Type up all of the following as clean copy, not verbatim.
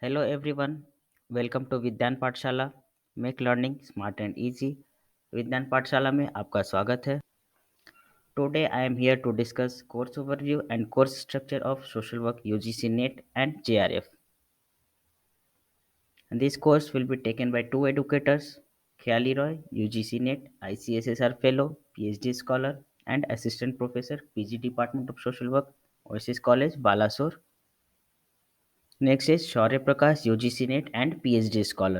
Hello everyone, welcome to Vigyan Pathshala. Make learning smart and easy. Vigyan Pathshala में आपका स्वागत है। Today I am here to discuss course overview and course structure of social work UGC NET and JRF. This course will be taken by two educators, Khyali Roy, UGC NET, ICSSR Fellow, PhD Scholar, and Assistant Professor, PG Department of Social Work, Oasis College, Balasore. Next is Shaurya Prakash, UGC NET and PhD Scholar.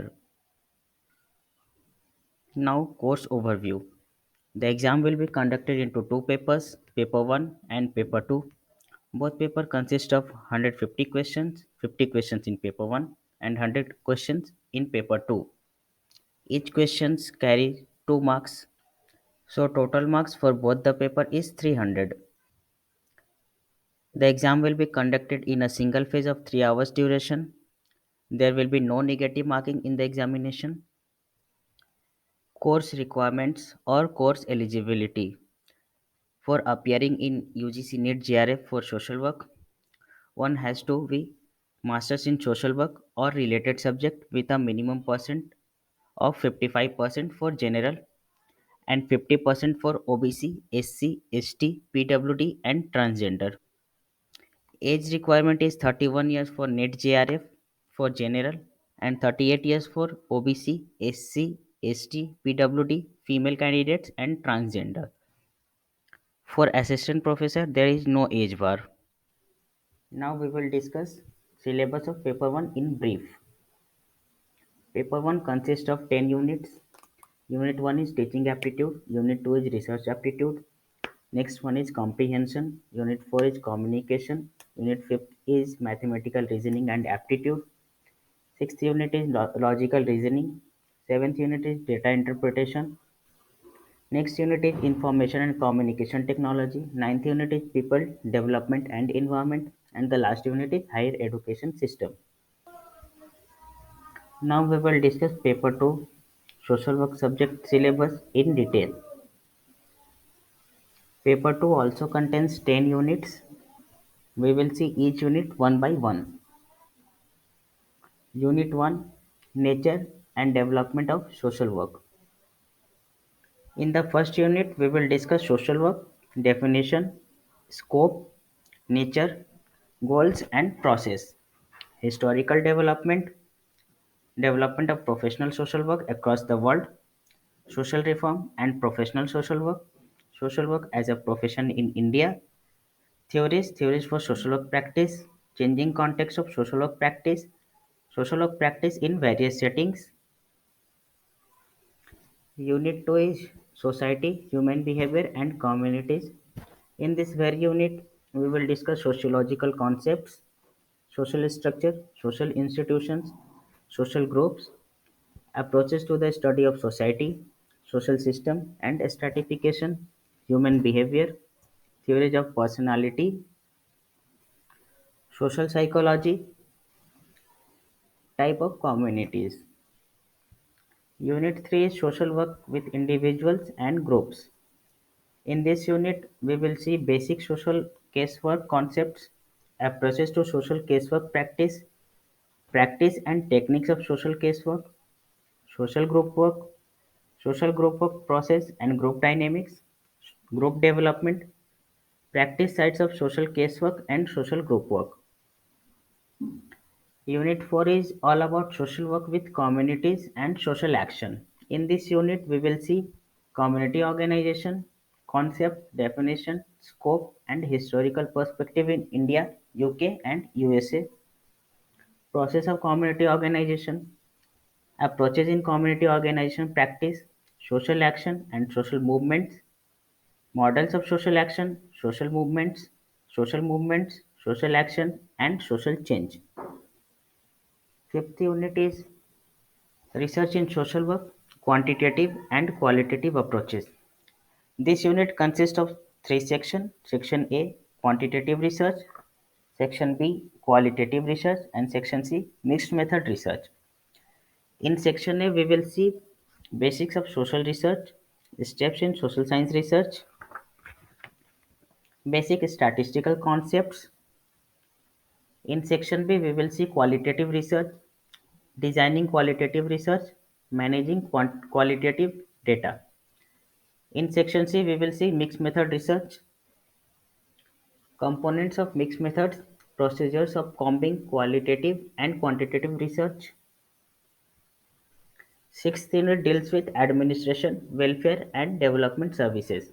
Now, course overview. The exam will be conducted into two papers, paper 1 and paper 2. Both paper consist of 150 questions, 50 questions in paper 1 and 100 questions in paper 2. Each questions carry 2 marks, so total marks for both the paper is 300. The exam will be conducted in a single phase of 3 hours duration. There will be no negative marking in the examination. Course requirements or course eligibility. For appearing in UGC NEET GRF for social work, one has to be masters in social work or related subject with a minimum percent of 55% for general and 50% for OBC, SC, ST, PWD and transgender. Age requirement is 31 years for NET JRF for general and 38 years for OBC, SC, ST, PWD, female candidates and transgender. For assistant professor, there is no age bar. Now we will discuss syllabus of paper 1 in brief. Paper 1 consists of 10 units. Unit 1 is teaching aptitude, Unit 2 is research aptitude, next one is comprehension, Unit 4 is communication, Unit 5 is mathematical reasoning and aptitude, 6th unit is logical reasoning, 7th unit is data interpretation, next unit is information and communication technology, ninth unit is people, development and environment, and the last unit is higher education system. Now we will discuss paper 2 social work subject syllabus in detail. Paper 2 also contains 10 units. We will see each unit one by one. Unit 1 Nature and Development of Social Work. In the first unit, we will discuss social work, definition, scope, nature, goals, and process. Historical development, development of professional social work across the world, social reform and professional social work as a profession in India, theories for social work practice, changing context of social work practice in various settings. Unit 2 is society, human behavior and communities. In this very unit, we will discuss sociological concepts, social structure, social institutions, social groups, approaches to the study of society, social system and stratification, human behavior, theories of personality, social psychology, type of communities. Unit 3 is social work with individuals and groups. In this unit, we will see basic social casework concepts, approaches to social casework practice, practice and techniques of social casework, social group work process and group dynamics, group development, practice sites of social casework and social group work. Unit 4 is all about social work with communities and social action. In this unit, we will see community organization, concept, definition, scope, and historical perspective in India, UK, and USA, process of community organization, approaches in community organization practice, social action and social movements, models of social movements, social action, and social change. Fifth unit is research in social work, quantitative and qualitative approaches. This unit consists of three sections. Section A, quantitative research, Section B, qualitative research, and Section C, mixed method research. In Section A, we will see basics of social research, steps in social science research, basic statistical concepts, In section B, we will see qualitative research, designing qualitative research, managing qualitative data. In section C, we will see mixed method research, components of mixed methods, procedures of combining qualitative and quantitative research. Sixth unit deals with administration, welfare, and development services.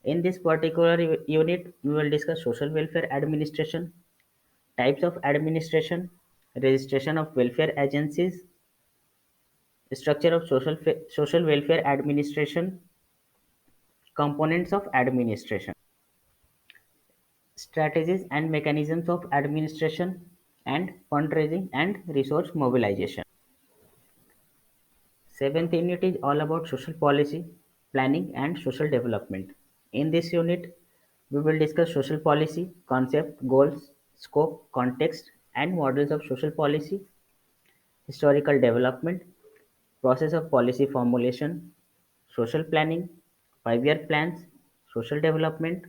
In this particular unit, we will discuss social welfare administration, types of administration, registration of welfare agencies, structure of social welfare administration, components of administration, strategies and mechanisms of administration, and fundraising and resource mobilization. Seventh unit is all about social policy, planning, and social development. In this unit, we will discuss social policy, concept, goals, scope, context, and models of social policy, historical development, process of policy formulation, social planning, 5-year plans, social development,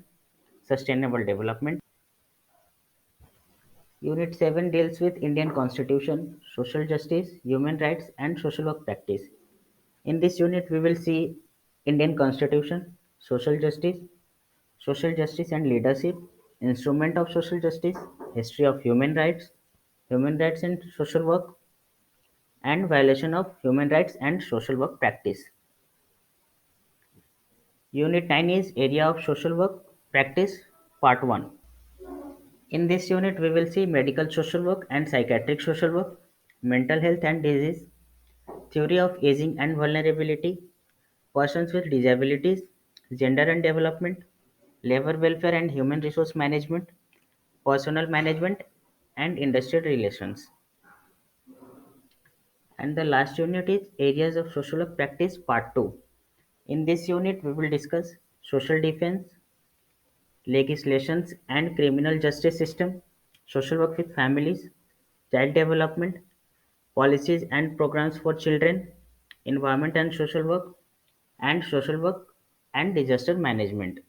sustainable development. Unit 7 deals with Indian Constitution, social justice, human rights, and social work practice. In this unit, we will see Indian Constitution, social justice and leadership, instrument of social justice, history of human rights and social work, and violation of human rights and social work practice. Unit 9 is area of social work practice, part 1. In this unit, we will see medical social work and psychiatric social work, mental health and disease, theory of aging and vulnerability, persons with disabilities, gender and development, labor welfare and human resource management, personal management, and industrial relations. And the last unit is areas of social work practice, part 2. In this unit, we will discuss social defense, legislations and criminal justice system, social work with families, child development, policies and programs for children, environment and social work and disaster management.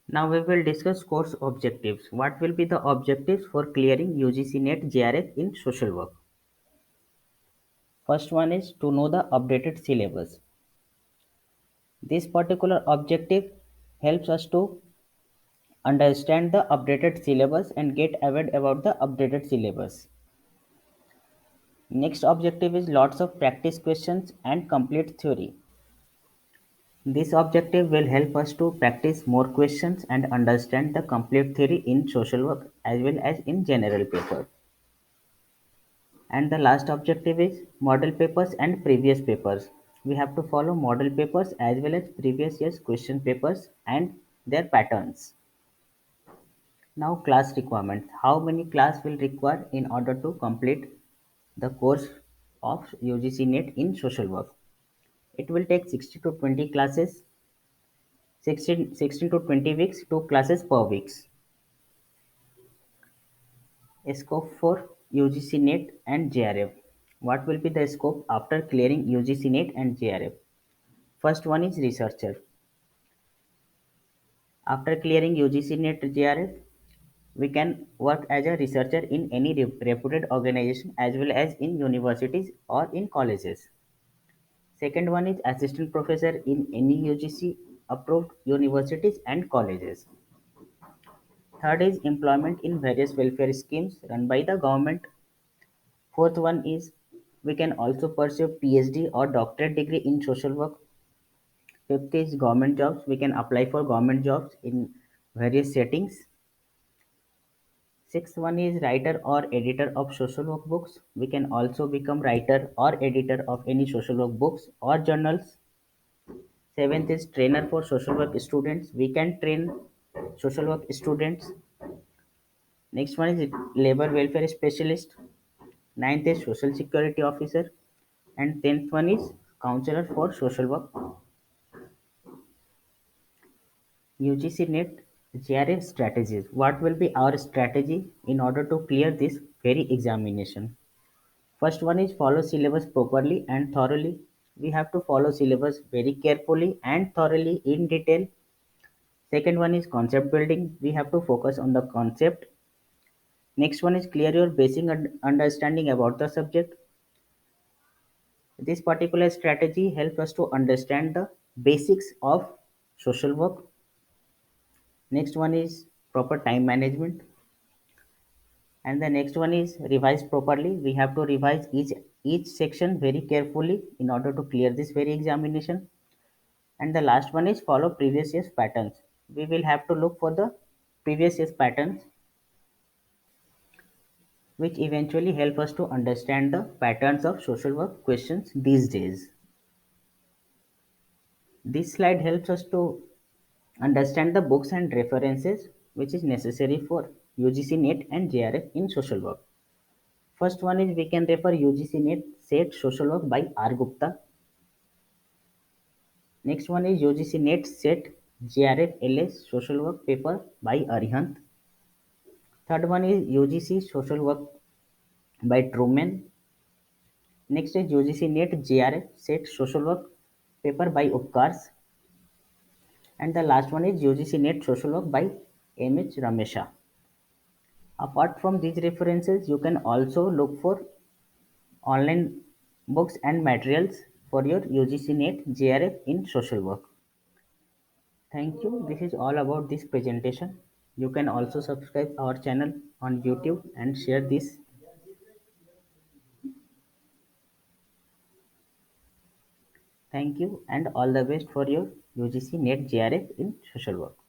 Now we will discuss course objectives. What will be the objectives for clearing UGC NET JRF in social work? First one is to know the updated syllabus. This particular objective helps us to understand the updated syllabus and get aware about the updated syllabus. Next objective is lots of practice questions and complete theory. This objective will help us to practice more questions and understand the complete theory in social work as well as in general paper. And the last objective is model papers and previous papers. We have to follow model papers as well as previous year's question papers and their patterns. Now class requirements. How many class will require in order to complete the course of UGC NET in social work? It will take 60 to 20 classes, 16 to 20 weeks, 2 classes per weeks. Scope for UGC NET and JRF. What will be the scope after clearing UGC NET and JRF? First one is researcher. After clearing UGC NET JRF, we can work as a researcher in any reputed organization as well as in universities or in colleges. Second one is assistant professor in any UGC approved universities and colleges. Third is employment in various welfare schemes run by the government. Fourth one is we can also pursue PhD or doctorate degree in social work. Fifth is government jobs. We can apply for government jobs in various settings. Sixth one is writer or editor of social work books. We can also become writer or editor of any social work books or journals. Seventh is trainer for social work students. We can train social work students. Next one is labor welfare specialist. Ninth is social security officer. And tenth one is counselor for social work. UGC NET JRF strategies. What will be our strategy in order to clear this very examination? First one is follow syllabus properly and thoroughly. We have to follow syllabus very carefully and thoroughly in detail. Second one is concept building. We have to focus on the concept. Next one is clear your basic understanding about the subject. This particular strategy helps us to understand the basics of social work. Next one is proper time management. And the next one is revise properly. We have to revise each section very carefully in order to clear this very examination. And the last one is follow previous year's patterns. We will have to look for the previous year's patterns, which eventually help us to understand the patterns of social work questions these days. This slide helps us to understand the books and references which is necessary for UGC NET and JRF in social work. First one is we can refer UGC NET SET social work by R. Gupta. Next one is UGC NET SET JRF LS social work paper by Arihant. Third one is UGC social work by Truman. Next is UGC NET JRF SET social work paper by Upkars. And the last one is UGC NET social work by M.H. Ramesha. Apart from these references, you can also look for online books and materials for your UGC NET JRF in social work. Thank you. This is all about this presentation. You can also subscribe our channel on YouTube and share this. Thank you and all the best for your UGC NET JRF in social work.